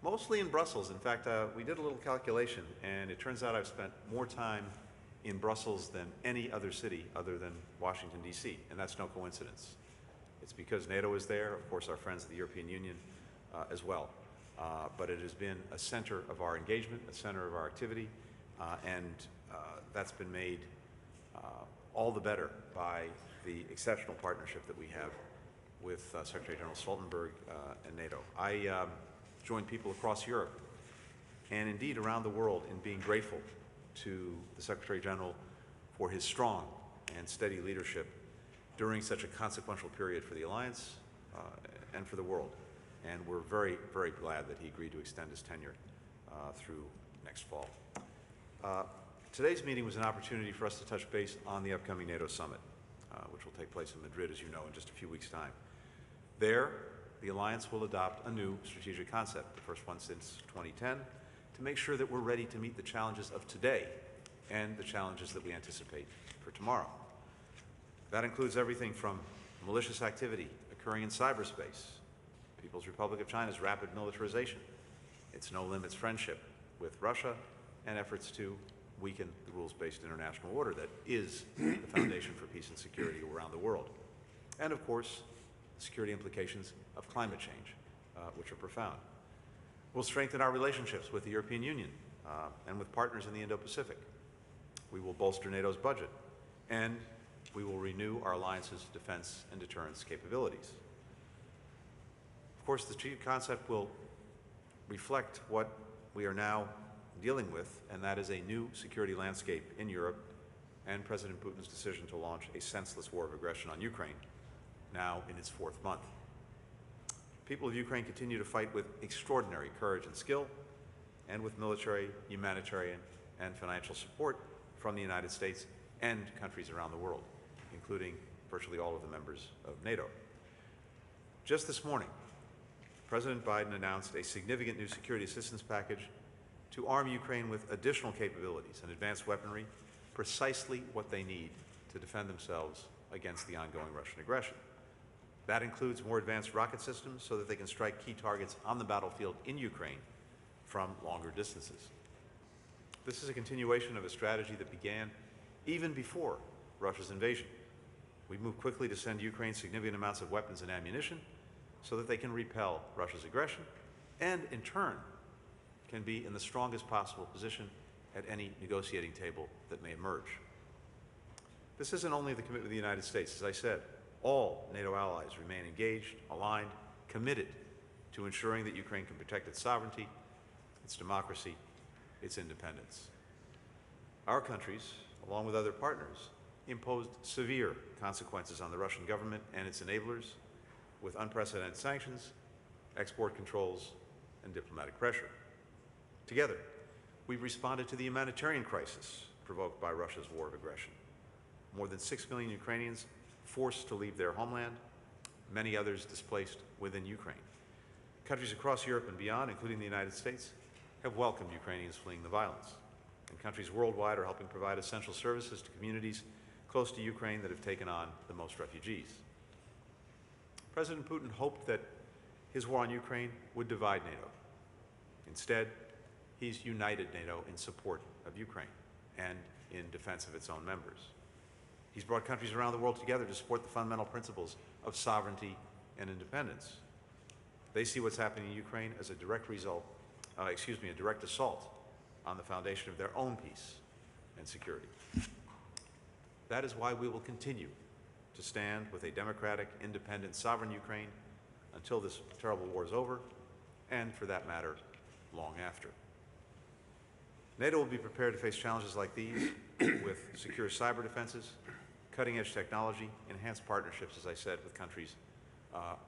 Mostly in Brussels. In fact, we did a little calculation, and it turns out I've spent more time in Brussels than any other city other than Washington, D.C., and that's no coincidence. It's because NATO is there, of course our friends of the European Union as well, but it has been a center of our engagement, a center of our activity, and that's been made all the better by the exceptional partnership that we have with Secretary General Stoltenberg and NATO. I join people across Europe and indeed around the world in being grateful to the Secretary General for his strong and steady leadership during such a consequential period for the Alliance and for the world. And we're very, very glad that he agreed to extend his tenure through next fall. Today's meeting was an opportunity for us to touch base on the upcoming NATO summit, which will take place in Madrid, as you know, in just a few weeks' time. There, the Alliance will adopt a new strategic concept, the first one since 2010, to make sure that we're ready to meet the challenges of today and the challenges that we anticipate for tomorrow. That includes everything from malicious activity occurring in cyberspace, People's Republic of China's rapid militarization, its no-limits friendship with Russia, and efforts to weaken the rules-based international order that is the foundation for peace and security around the world. And of course, the security implications of climate change, which are profound. We'll strengthen our relationships with the European Union and with partners in the Indo-Pacific. We will bolster NATO's budget, and we will renew our alliance's defense and deterrence capabilities. Of course, the strategic concept will reflect what we are now dealing with, and that is a new security landscape in Europe and President Putin's decision to launch a senseless war of aggression on Ukraine, now in its 4th month. People of Ukraine continue to fight with extraordinary courage and skill, and with military, humanitarian, and financial support from the United States and countries around the world, including virtually all of the members of NATO. Just this morning, President Biden announced a significant new security assistance package to arm Ukraine with additional capabilities and advanced weaponry, precisely what they need to defend themselves against the ongoing Russian aggression. That includes more advanced rocket systems so that they can strike key targets on the battlefield in Ukraine from longer distances. This is a continuation of a strategy that began even before Russia's invasion. We moved quickly to send Ukraine significant amounts of weapons and ammunition so that they can repel Russia's aggression and, in turn, can be in the strongest possible position at any negotiating table that may emerge. This isn't only the commitment of the United States. As I said, all NATO allies remain engaged, aligned, committed to ensuring that Ukraine can protect its sovereignty, its democracy, its independence. Our countries, along with other partners, imposed severe consequences on the Russian government and its enablers with unprecedented sanctions, export controls, and diplomatic pressure. Together, we've responded to the humanitarian crisis provoked by Russia's war of aggression. More than 6 million Ukrainians forced to leave their homeland, many others displaced within Ukraine. Countries across Europe and beyond, including the United States, have welcomed Ukrainians fleeing the violence. And countries worldwide are helping provide essential services to communities close to Ukraine that have taken on the most refugees. President Putin hoped that his war on Ukraine would divide NATO. Instead, he's united NATO in support of Ukraine and in defense of its own members. He's brought countries around the world together to support the fundamental principles of sovereignty and independence. They see what's happening in Ukraine as a direct assault on the foundation of their own peace and security. That is why we will continue to stand with a democratic, independent, sovereign Ukraine until this terrible war is over, and for that matter, long after. NATO will be prepared to face challenges like these with secure cyber defenses, cutting-edge technology, enhanced partnerships, as I said, with countries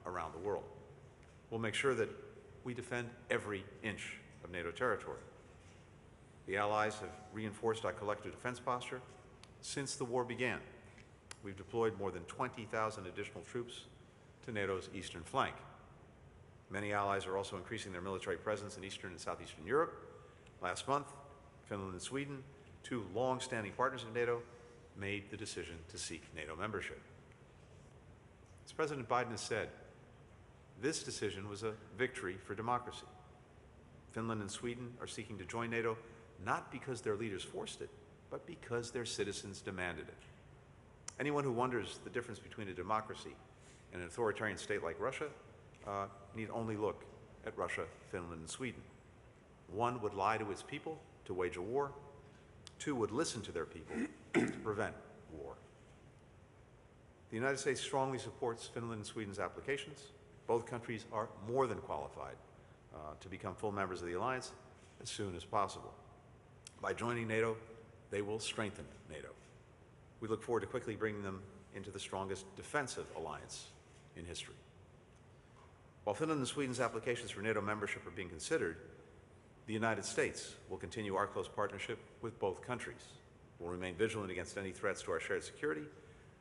around the world. We'll make sure that we defend every inch of NATO territory. The Allies have reinforced our collective defense posture since the war began. We've deployed more than 20,000 additional troops to NATO's eastern flank. Many allies are also increasing their military presence in Eastern and Southeastern Europe. Last month, Finland and Sweden, 2 long-standing partners of NATO, made the decision to seek NATO membership. As President Biden has said, this decision was a victory for democracy. Finland and Sweden are seeking to join NATO not because their leaders forced it, but because their citizens demanded it. Anyone who wonders the difference between a democracy and an authoritarian state like Russia need only look at Russia, Finland, and Sweden. One would lie to its people to wage a war. Two would listen to their people to prevent war. The United States strongly supports Finland and Sweden's applications. Both countries are more than qualified to become full members of the alliance as soon as possible. By joining NATO, they will strengthen NATO. We look forward to quickly bringing them into the strongest defensive alliance in history. While Finland and Sweden's applications for NATO membership are being considered, the United States will continue our close partnership with both countries. We'll remain vigilant against any threats to our shared security.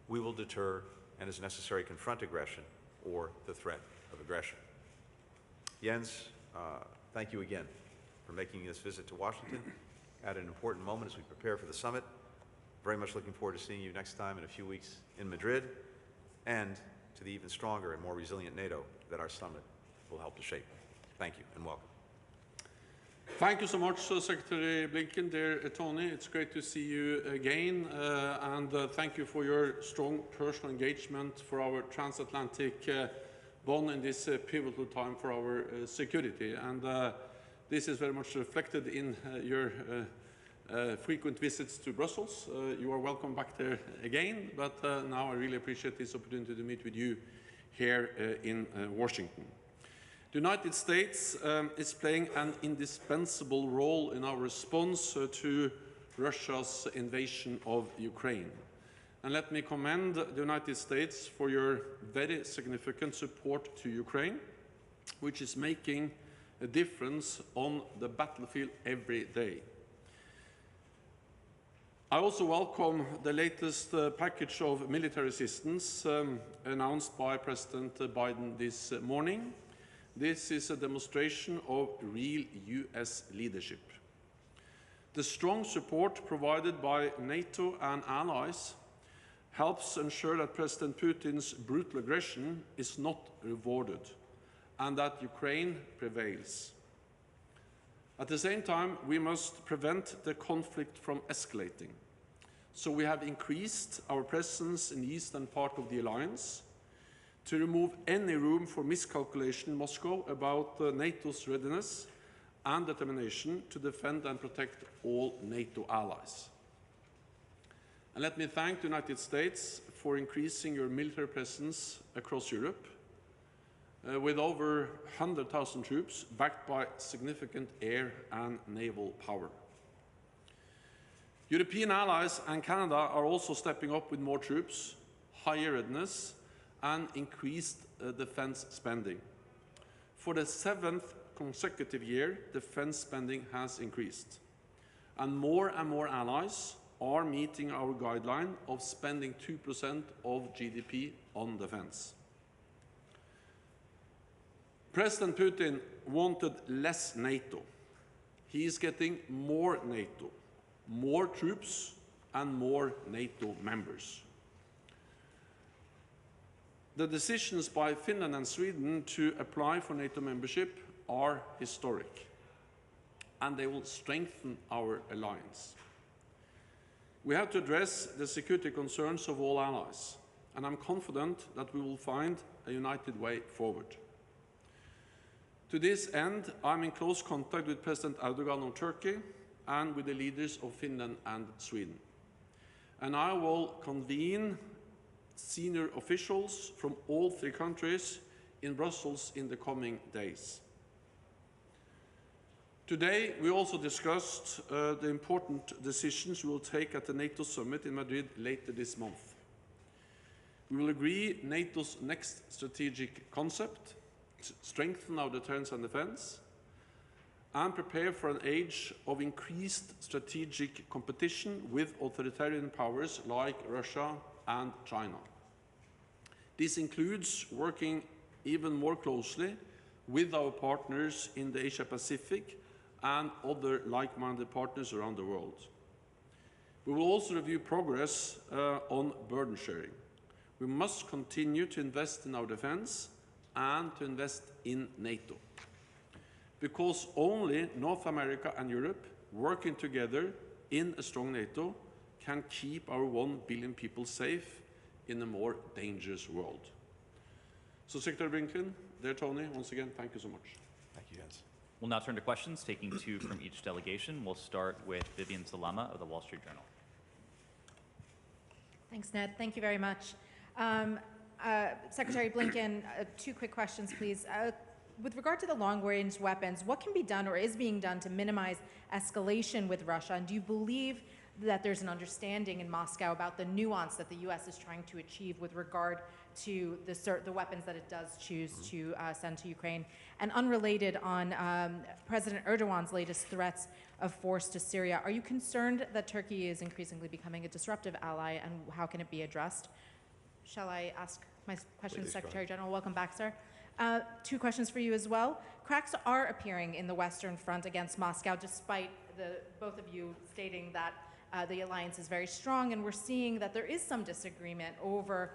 We will deter and, as necessary, confront aggression or the threat of aggression. Jens, thank you again for making this visit to Washington at an important moment as we prepare for the summit. Very much looking forward to seeing you next time in a few weeks in Madrid, and to the even stronger and more resilient NATO that our summit will help to shape. Thank you and welcome. Thank you so much, Secretary Blinken. Dear Tony, it's great to see you again, and thank you for your strong personal engagement for our transatlantic bond in this pivotal time for our security. And this is very much reflected in your frequent visits to Brussels. You are welcome back there again, but now I really appreciate this opportunity to meet with you here in Washington. The United States is playing an indispensable role in our response to Russia's invasion of Ukraine. And let me commend the United States for your very significant support to Ukraine, which is making a difference on the battlefield every day. I also welcome the latest package of military assistance announced by President Biden this morning. This is a demonstration of real US leadership. The strong support provided by NATO and allies helps ensure that President Putin's brutal aggression is not rewarded and that Ukraine prevails. At the same time, we must prevent the conflict from escalating. So we have increased our presence in the eastern part of the alliance to remove any room for miscalculation in Moscow about NATO's readiness and determination to defend and protect all NATO allies. And let me thank the United States for increasing your military presence across Europe with over 100,000 troops backed by significant air and naval power. European allies and Canada are also stepping up with more troops, higher readiness, and increased defense spending. For the 7th consecutive year, defense spending has increased. And more allies are meeting our guideline of spending 2% of GDP on defense. President Putin wanted less NATO. He is getting more NATO, more troops, and more NATO members. The decisions by Finland and Sweden to apply for NATO membership are historic, and they will strengthen our alliance. We have to address the security concerns of all allies, and I'm confident that we will find a united way forward. To this end, I'm in close contact with President Erdogan of Turkey and with the leaders of Finland and Sweden. And I will convene senior officials from all three countries in Brussels in the coming days. Today, we also discussed the important decisions we will take at the NATO summit in Madrid later this month. We will agree NATO's next strategic concept, strengthen our deterrence and defense, and prepare for an age of increased strategic competition with authoritarian powers like Russia and China. This includes working even more closely with our partners in the Asia-Pacific and other like-minded partners around the world. We will also review progress on burden sharing. We must continue to invest in our defense and to invest in NATO. because only North America and Europe working together in a strong NATO can keep our 1 billion people safe in a more dangerous world. So Secretary Blinken, dear Tony, once again, thank you so much. Thank you, Jens. We'll now turn to questions, taking 2 from each delegation. We'll start with Vivian Salama of the Wall Street Journal. Thanks, Ned. Thank you very much. Secretary Blinken, 2 quick questions, please. With regard to the long-range weapons, what can be done or is being done to minimize escalation with Russia? And do you believe that there's an understanding in Moscow about the nuance that the U.S. is trying to achieve with regard to the weapons that it does choose to send to Ukraine? And unrelated, on President Erdogan's latest threats of force to Syria, are you concerned that Turkey is increasingly becoming a disruptive ally, and how can it be addressed? Shall I ask my question to the Secretary General? Welcome back, sir. 2 questions for you as well. Cracks are appearing in the Western Front against Moscow, despite both of you stating that the alliance is very strong, and we're seeing that there is some disagreement over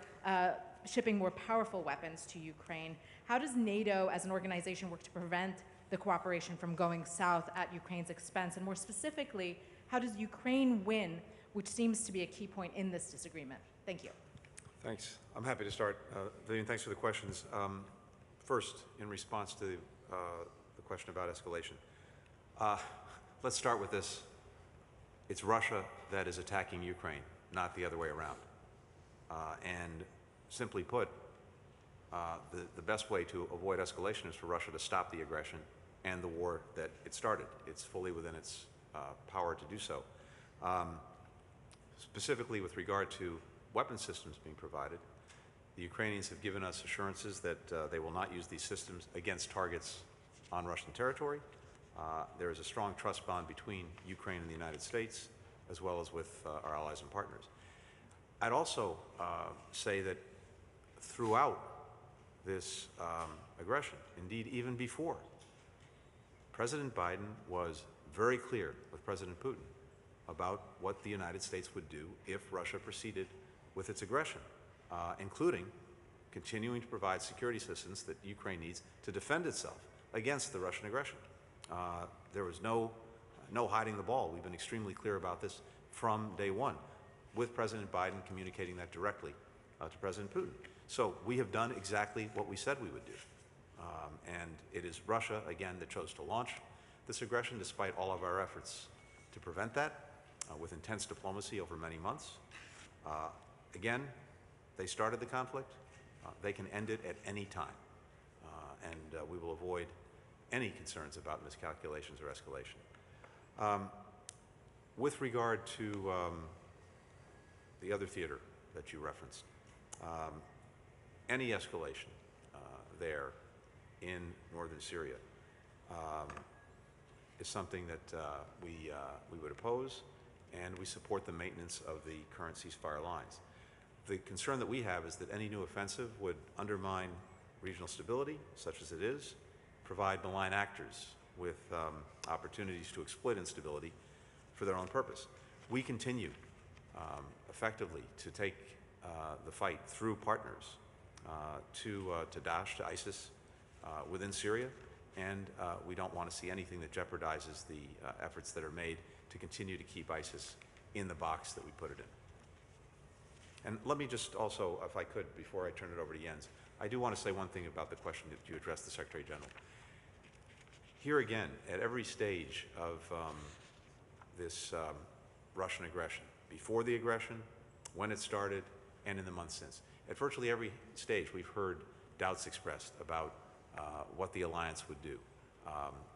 shipping more powerful weapons to Ukraine. How does NATO as an organization work to prevent the cooperation from going south at Ukraine's expense? And more specifically, how does Ukraine win, which seems to be a key point in this disagreement? Thank you. Thanks. I'm happy to start. Vivian, thanks for the questions. First, in response to the question about escalation, let's start with this. It's Russia that is attacking Ukraine, not the other way around. And simply put, the best way to avoid escalation is for Russia to stop the aggression and the war that it started. It's fully within its power to do so. Specifically with regard to weapon systems being provided, the Ukrainians have given us assurances that they will not use these systems against targets on Russian territory. There is a strong trust bond between Ukraine and the United States, as well as with our allies and partners. I'd also say that throughout this aggression, indeed even before, President Biden was very clear with President Putin about what the United States would do if Russia proceeded with its aggression, including continuing to provide security assistance that Ukraine needs to defend itself against the Russian aggression. There was no hiding the ball. We've been extremely clear about this from day one, with President Biden communicating that directly to President Putin. So we have done exactly what we said we would do. And it is Russia, again, that chose to launch this aggression, despite all of our efforts to prevent that, with intense diplomacy over many months. Again, they started the conflict. They can end it at any time. And we will avoid any concerns about miscalculations or escalation. With regard to the other theater that you referenced, any escalation there in northern Syria is something that we would oppose, and we support the maintenance of the current ceasefire lines. The concern that we have is that any new offensive would undermine regional stability, such as it is, provide malign actors with opportunities to exploit instability for their own purpose. We continue effectively to take the fight through partners to Daesh, to ISIS within Syria, and we don't want to see anything that jeopardizes the efforts that are made to continue to keep ISIS in the box that we put it in. And let me just also, if I could, before I turn it over to Jens, I do want to say one thing about the question that you addressed the Secretary General. Here again, at every stage of this Russian aggression, before the aggression, when it started, and in the months since, at virtually every stage we've heard doubts expressed about what the alliance would do,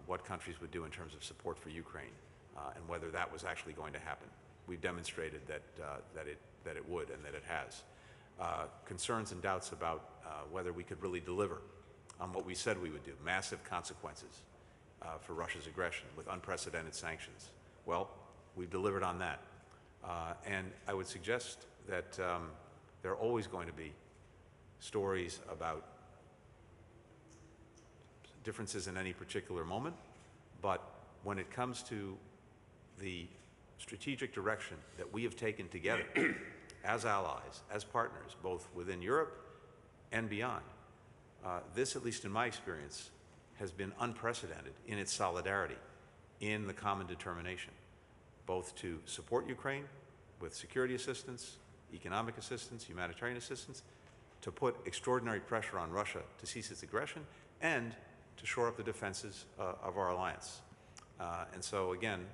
what countries would do in terms of support for Ukraine, and whether that was actually going to happen. We've demonstrated that it would and that it has. Concerns and doubts about whether we could really deliver on what we said we would do, massive consequences for Russia's aggression with unprecedented sanctions. Well, we've delivered on that. And I would suggest that there are always going to be stories about differences in any particular moment, but when it comes to the strategic direction that we have taken together as allies, as partners, both within Europe and beyond, this, at least in my experience, has been unprecedented in its solidarity, in the common determination, both to support Ukraine with security assistance, economic assistance, humanitarian assistance, to put extraordinary pressure on Russia to cease its aggression, and to shore up the defenses of our alliance. And so again,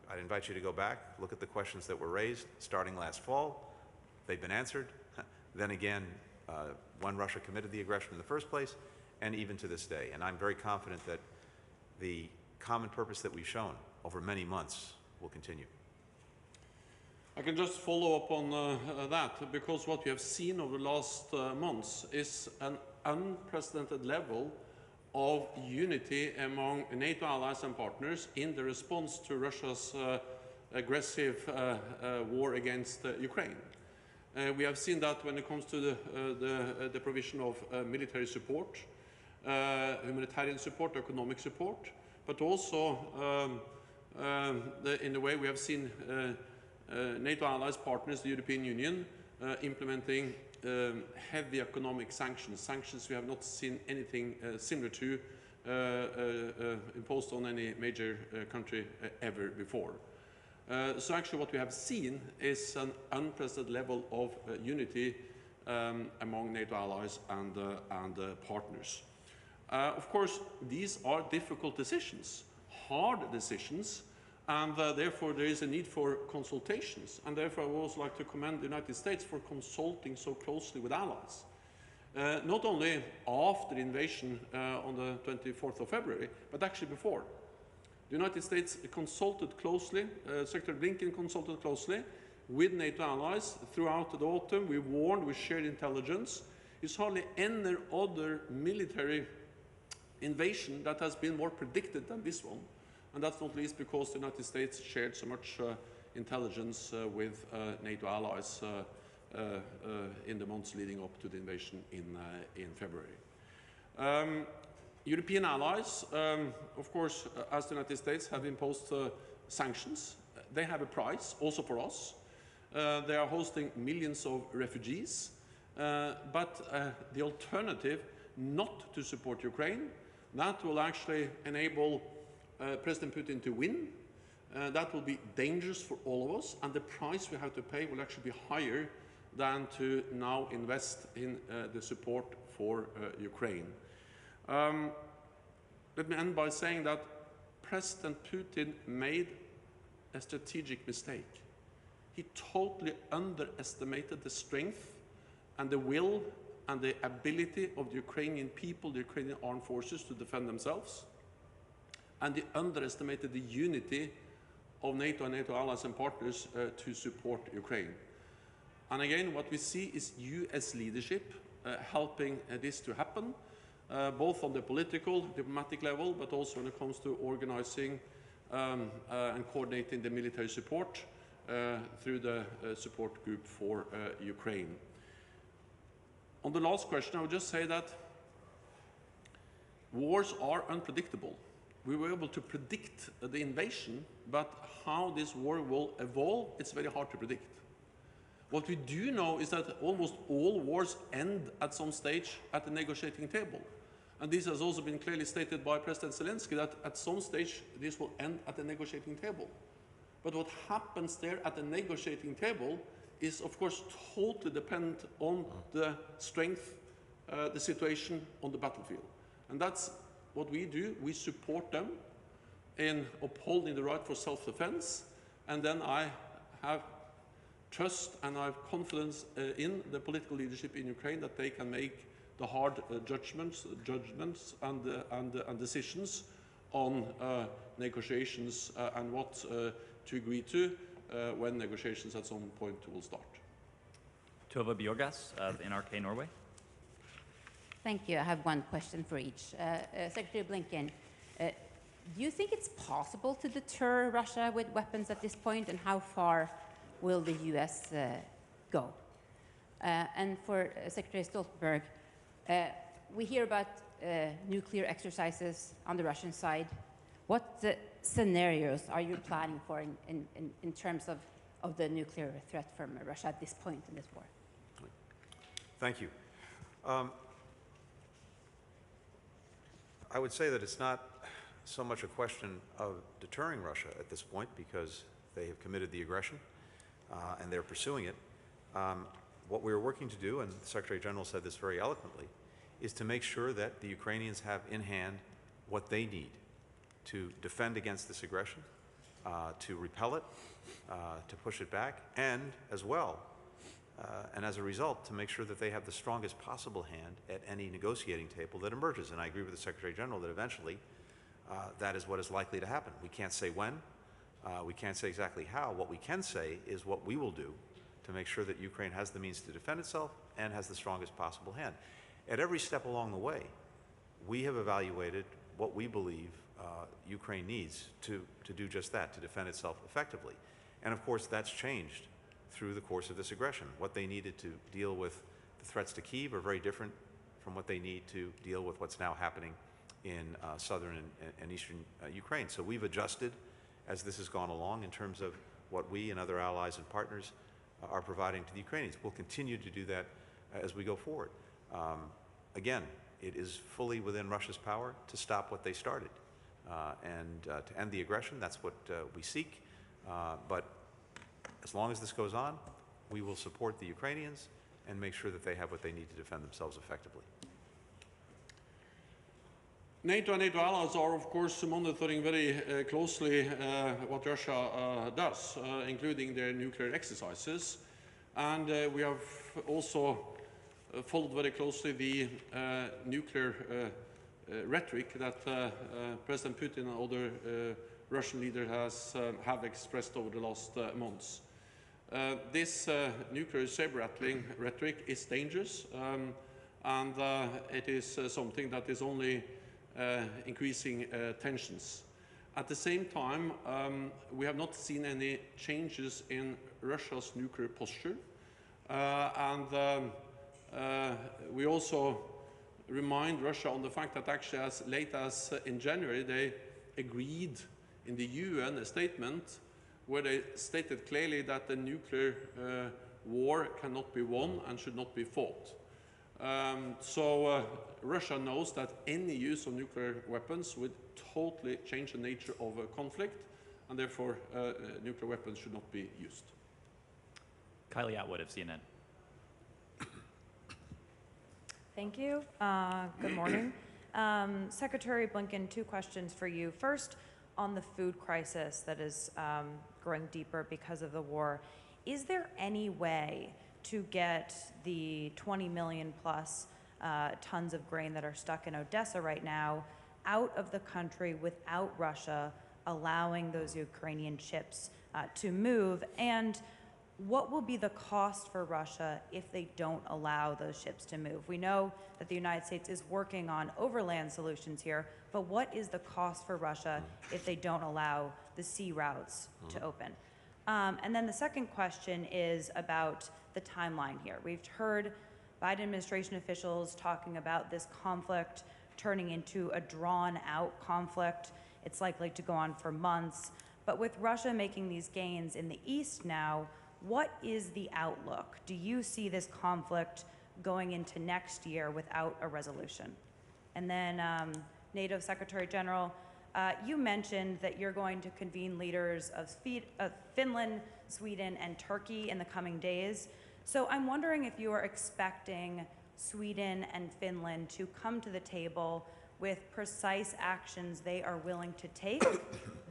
I'd invite you to go back, look at the questions that were raised starting last fall. They've been answered. Then again, when Russia committed the aggression in the first place, and even to this day. And I'm very confident that the common purpose that we've shown over many months will continue. I can just follow up on that, because what we have seen over the last months is an unprecedented level of unity among NATO allies and partners in the response to Russia's aggressive war against Ukraine. We have seen that when it comes to the provision of military support, humanitarian support, economic support, but also in the way we have seen NATO allies, partners, the European Union, implementing heavy economic sanctions we have not seen anything similar to imposed on any major country ever before. So actually what we have seen is an unprecedented level of unity among NATO allies and partners. Of course, these are difficult decisions, hard decisions, and therefore there is a need for consultations. And therefore I would also like to commend the United States for consulting so closely with allies. Not only after the invasion on the 24th of February, but actually before. The United States consulted closely, Secretary Blinken consulted closely with NATO allies throughout the autumn. We warned, we shared intelligence. There's hardly any other military invasion that has been more predicted than this one. And that's not least because the United States shared so much intelligence with NATO allies in the months leading up to the invasion in February. European allies, of course, as the United States, have imposed sanctions. They have a price, also for us. They are hosting millions of refugees. But the alternative not to support Ukraine, that will actually enable President Putin to win. That will be dangerous for all of us, and the price we have to pay will actually be higher than to now invest in the support for Ukraine. Let me end by saying that President Putin made a strategic mistake. He totally underestimated the strength and the will and the ability of the Ukrainian people, the Ukrainian armed forces, to defend themselves. And he underestimated the unity of NATO and NATO allies and partners to support Ukraine. And again, what we see is US leadership helping this to happen, both on the political, diplomatic level, but also when it comes to organizing and coordinating the military support through the support group for Ukraine. On the last question, I would just say that wars are unpredictable. We were able to predict the invasion, but how this war will evolve, it's very hard to predict. What we do know is that almost all wars end at some stage at the negotiating table. And this has also been clearly stated by President Zelensky, that at some stage this will end at the negotiating table. But what happens there at the negotiating table is, of course, totally dependent on the strength, the situation on the battlefield. And that's what we do. We support them in upholding the right for self-defense, and then I have trust and I have confidence in the political leadership in Ukraine that they can make the hard judgments and decisions on negotiations and what to agree to when negotiations at some point will start. Tova Bjorgas of NRK Norway. Thank you. I have one question for each. Secretary Blinken, do you think it's possible to deter Russia with weapons at this point, and how far will the US go? And for Secretary Stoltenberg, we hear about nuclear exercises on the Russian side. What scenarios are you planning for in terms of the nuclear threat from Russia at this point in this war? I would say that it's not so much a question of deterring Russia at this point because they have committed the aggression and they're pursuing it. What we're working to do, and the Secretary General said this very eloquently, is to make sure that the Ukrainians have in hand what they need to defend against this aggression, to repel it, to push it back, and as well, and as a result, to make sure that they have the strongest possible hand at any negotiating table that emerges. And I agree with the Secretary General that eventually that is what is likely to happen. We can't say when, we can't say exactly how. What we can say is what we will do to make sure that Ukraine has the means to defend itself and has the strongest possible hand. At every step along the way, we have evaluated what we believe Ukraine needs to do just that, to defend itself effectively. And of course, that's changed through the course of this aggression. What they needed to deal with the threats to Kyiv are very different from what they need to deal with what's now happening in southern and eastern Ukraine. So we've adjusted as this has gone along in terms of what we and other allies and partners are providing to the Ukrainians. We'll continue to do that as we go forward. Again, it is fully within Russia's power to stop what they started and to end the aggression. That's what we seek. But as long as this goes on, we will support the Ukrainians and make sure that they have what they need to defend themselves effectively. NATO and NATO allies are, of course, monitoring very closely what Russia does, including their nuclear exercises. And we have also followed very closely the nuclear rhetoric that President Putin and other Russian leaders have expressed over the last months. This nuclear saber-rattling rhetoric is dangerous, and it is something that is only increasing tensions. At the same time, we have not seen any changes in Russia's nuclear posture, and we also remind Russia on the fact that actually as late as in January they agreed in the UN a statement where they stated clearly that the nuclear war cannot be won and should not be fought. So Russia knows that any use of nuclear weapons would totally change the nature of a conflict, and therefore nuclear weapons should not be used. Kylie Atwood of CNN. Thank you. Good morning. Secretary Blinken, two questions for you. First, on the food crisis that is growing deeper because of the war, is there any way to get the 20 million plus tons of grain that are stuck in Odessa right now out of the country without Russia allowing those Ukrainian ships to move? And what will be the cost for Russia if they don't allow those ships to move? We know that the United States is working on overland solutions here, but what is the cost for Russia if they don't allow the sea routes to open? And then the second question is about the timeline here. We've heard Biden administration officials talking about this conflict turning into a drawn-out conflict. It's likely to go on for months. But with Russia making these gains in the east now, what is the outlook? Do you see this conflict going into next year without a resolution? And then NATO Secretary General, you mentioned that you're going to convene leaders of Finland, Sweden, and Turkey in the coming days. So I'm wondering if you are expecting Sweden and Finland to come to the table with precise actions they are willing to take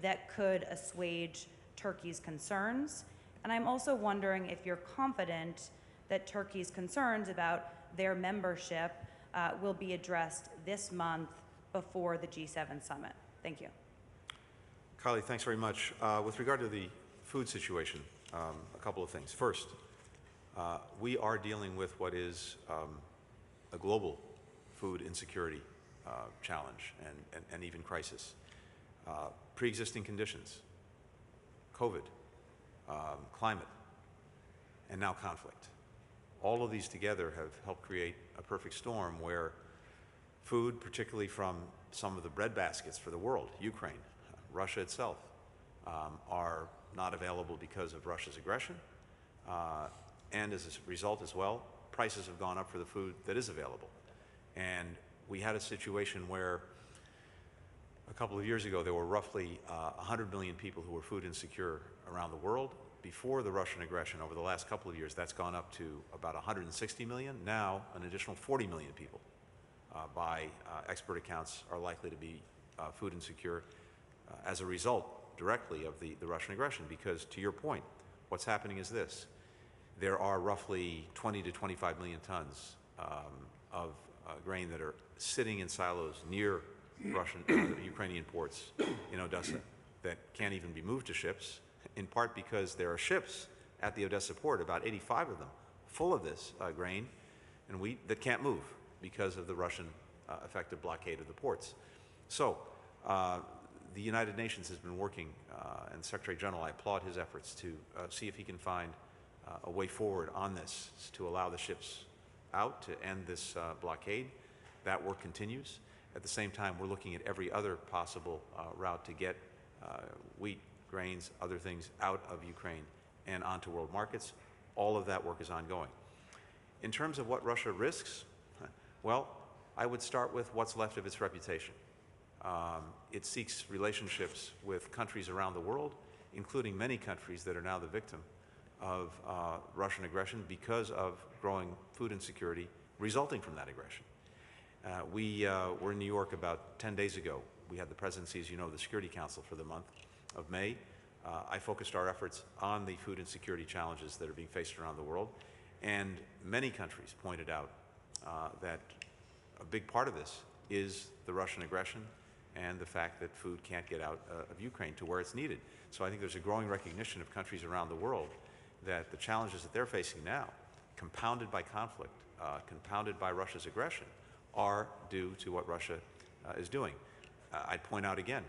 that could assuage Turkey's concerns. And I'm also wondering if you're confident that Turkey's concerns about their membership will be addressed this month before the G7 summit. Thank you. Kylie, thanks very much. With regard to the food situation, a couple of things. First, we are dealing with what is a global food insecurity challenge and even crisis. Pre-existing conditions, COVID, climate, and now conflict. All of these together have helped create a perfect storm where food, particularly from some of the bread baskets for the world, Ukraine, Russia itself, are not available because of Russia's aggression. And as a result as well, prices have gone up for the food that is available. And we had a situation where A couple of years ago, there were roughly 100 million people who were food insecure around the world. Before the Russian aggression, over the last couple of years, that's gone up to about 160 million. Now, an additional 40 million people, by expert accounts, are likely to be food insecure as a result directly of the Russian aggression. Because, to your point, what's happening is this. There are roughly 20 to 25 million tons of grain that are sitting in silos near Ukrainian ports in Odessa that can't even be moved to ships, in part because there are ships at the Odessa port, about 85 of them, full of this grain and wheat that can't move because of the Russian effective blockade of the ports. So the United Nations has been working, and Secretary General, I applaud his efforts to see if he can find a way forward on this to allow the ships out to end this blockade. That work continues. At the same time, we're looking at every other possible route to get wheat, grains, other things out of Ukraine and onto world markets. All of that work is ongoing. In terms of what Russia risks, well, I would start with what's left of its reputation. It seeks relationships with countries around the world, including many countries that are now the victim of Russian aggression because of growing food insecurity resulting from that aggression. We were in New York about 10 days ago. We had the presidency, as you know, of the Security Council for the month of May. I focused our efforts on the food insecurity challenges that are being faced around the world. And many countries pointed out that a big part of this is the Russian aggression and the fact that food can't get out of Ukraine to where it's needed. So I think there's a growing recognition of countries around the world that the challenges that they're facing now, compounded by conflict, compounded by Russia's aggression, are due to what Russia is doing. I'd point out again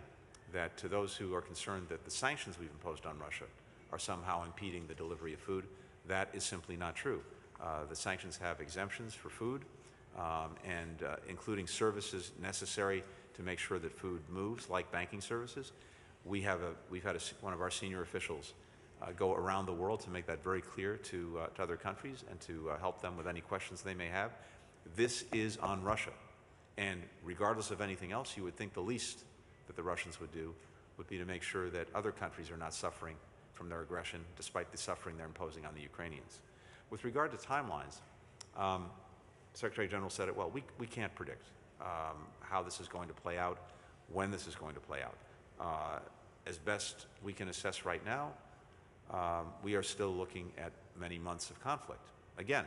that to those who are concerned that the sanctions we've imposed on Russia are somehow impeding the delivery of food, that is simply not true. The sanctions have exemptions for food, and including services necessary to make sure that food moves, like banking services. We've had one of our senior officials go around the world to make that very clear to other countries and to help them with any questions they may have. This is on Russia. And regardless of anything else, you would think the least that the Russians would do would be to make sure that other countries are not suffering from their aggression, despite the suffering they're imposing on the Ukrainians. With regard to timelines, Secretary General said it well, we can't predict how this is going to play out, when this is going to play out. As best we can assess right now, we are still looking at many months of conflict. Again,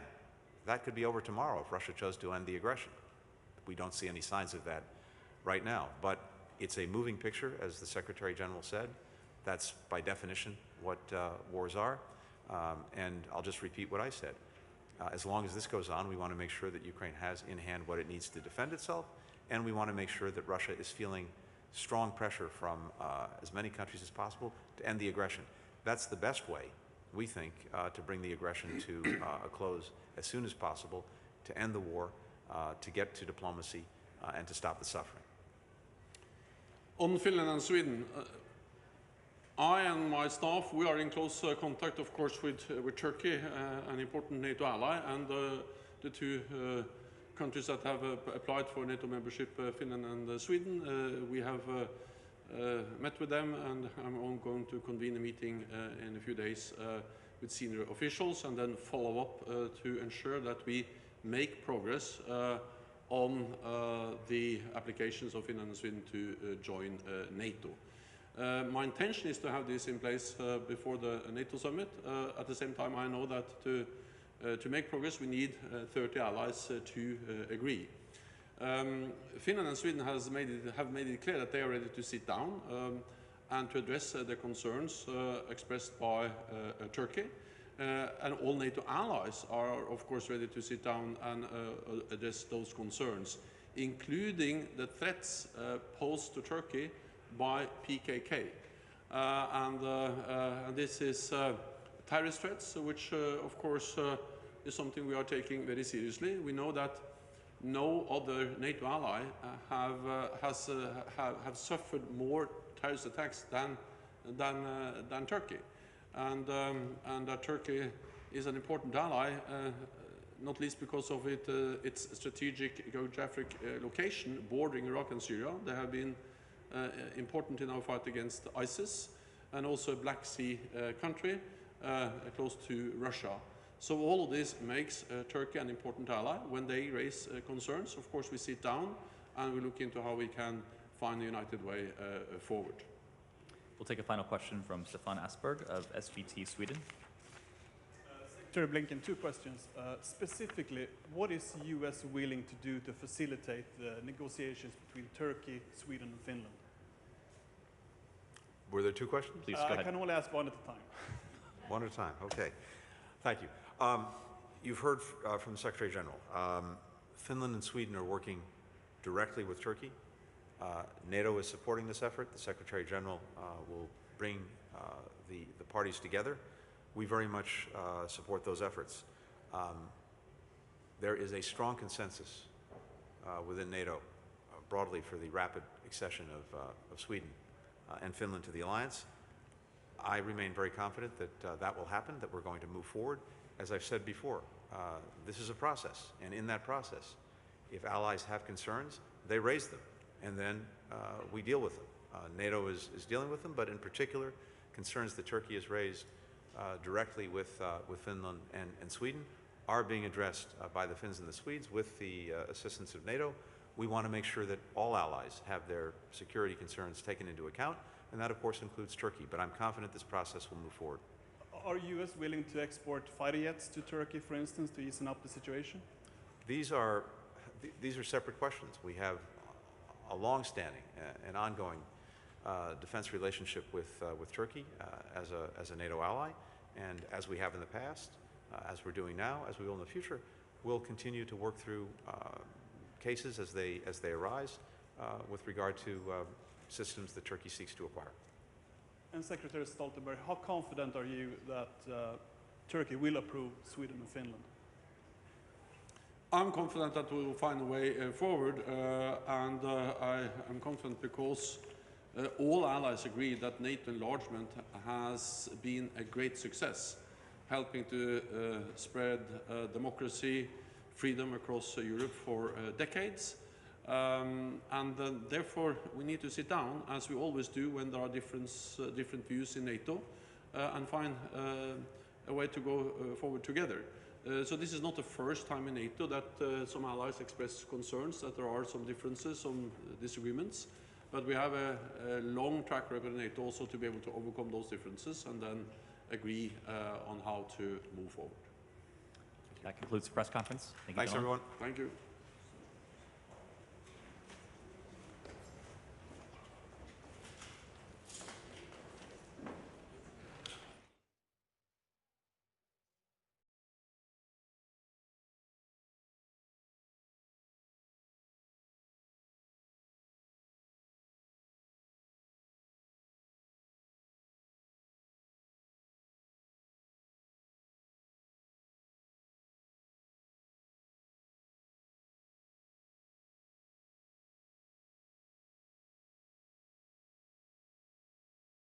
that could be over tomorrow if Russia chose to end the aggression. We don't see any signs of that right now, but it's a moving picture, as the Secretary General said. That's by definition what wars are, and I'll just repeat what I said. As long as this goes on, we want to make sure that Ukraine has in hand what it needs to defend itself, and we want to make sure that Russia is feeling strong pressure from as many countries as possible to end the aggression. That's the best way, we think, to bring the aggression to a close as soon as possible, to end the war, to get to diplomacy, and to stop the suffering. On Finland and Sweden, I and my staff, we are in close contact, of course, with Turkey, an important NATO ally, and the two countries that have applied for NATO membership, Finland and Sweden. We have met with them, and I'm going to convene a meeting in a few days with senior officials, and then follow up to ensure that we make progress on the applications of Finland and Sweden to join NATO. My intention is to have this in place before the NATO summit. At the same time, I know that to make progress, we need 30 allies to agree. Finland and Sweden have made it clear that they are ready to sit down and to address the concerns expressed by Turkey. And all NATO allies are, of course, ready to sit down and address those concerns, including the threats posed to Turkey by PKK. And this is terrorist threats, which, of course, is something we are taking very seriously. We know that no other NATO ally have suffered more terrorist attacks than Turkey. And that Turkey is an important ally, not least because of its strategic geographic location bordering Iraq and Syria. They have been important in our fight against ISIS, and also a Black Sea country close to Russia. So all of this makes Turkey an important ally. When they raise concerns, of course we sit down and we look into how we can find a united way forward. We'll take a final question from Stefan Asperg of SVT Sweden. Secretary Blinken, two questions. Specifically, what is the U.S. willing to do to facilitate the negotiations between Turkey, Sweden, and Finland? Were there two questions? Please go I ahead. can only ask one at a time. One at a time, okay. Thank you. You've heard from the Secretary General. Finland and Sweden are working directly with Turkey. NATO is supporting this effort. The Secretary General will bring the parties together. We very much support those efforts. There is a strong consensus within NATO broadly for the rapid accession of Sweden and Finland to the alliance. I remain very confident that that will happen, that we're going to move forward. As I've said before, this is a process, and in that process, if allies have concerns, they raise them, and then we deal with them. NATO is dealing with them, but in particular, concerns that Turkey has raised directly with Finland and Sweden are being addressed by the Finns and the Swedes with the assistance of NATO. We want to make sure that all allies have their security concerns taken into account, and that of course includes Turkey, but I'm confident this process will move forward. Are U.S. willing to export fighter jets to Turkey, for instance, to ease up the situation? These are separate questions. We have a long-standing and ongoing defense relationship with Turkey as a NATO ally, and as we have in the past, as we're doing now, as we will in the future, we'll continue to work through cases as they arise with regard to systems that Turkey seeks to acquire. And Secretary Stoltenberg, how confident are you that Turkey will approve Sweden and Finland? I'm confident that we will find a way forward, and I am confident because all allies agree that NATO enlargement has been a great success, helping to spread democracy, freedom across Europe for decades. Therefore, we need to sit down, as we always do when there are different views in NATO, and find a way to go forward together. So this is not the first time in NATO that some allies express concerns that there are some differences, some disagreements, but we have a long track record in NATO also to be able to overcome those differences and then agree on how to move forward. That concludes the press conference. Thank you, Thanks, gentlemen. everyone. Thank you.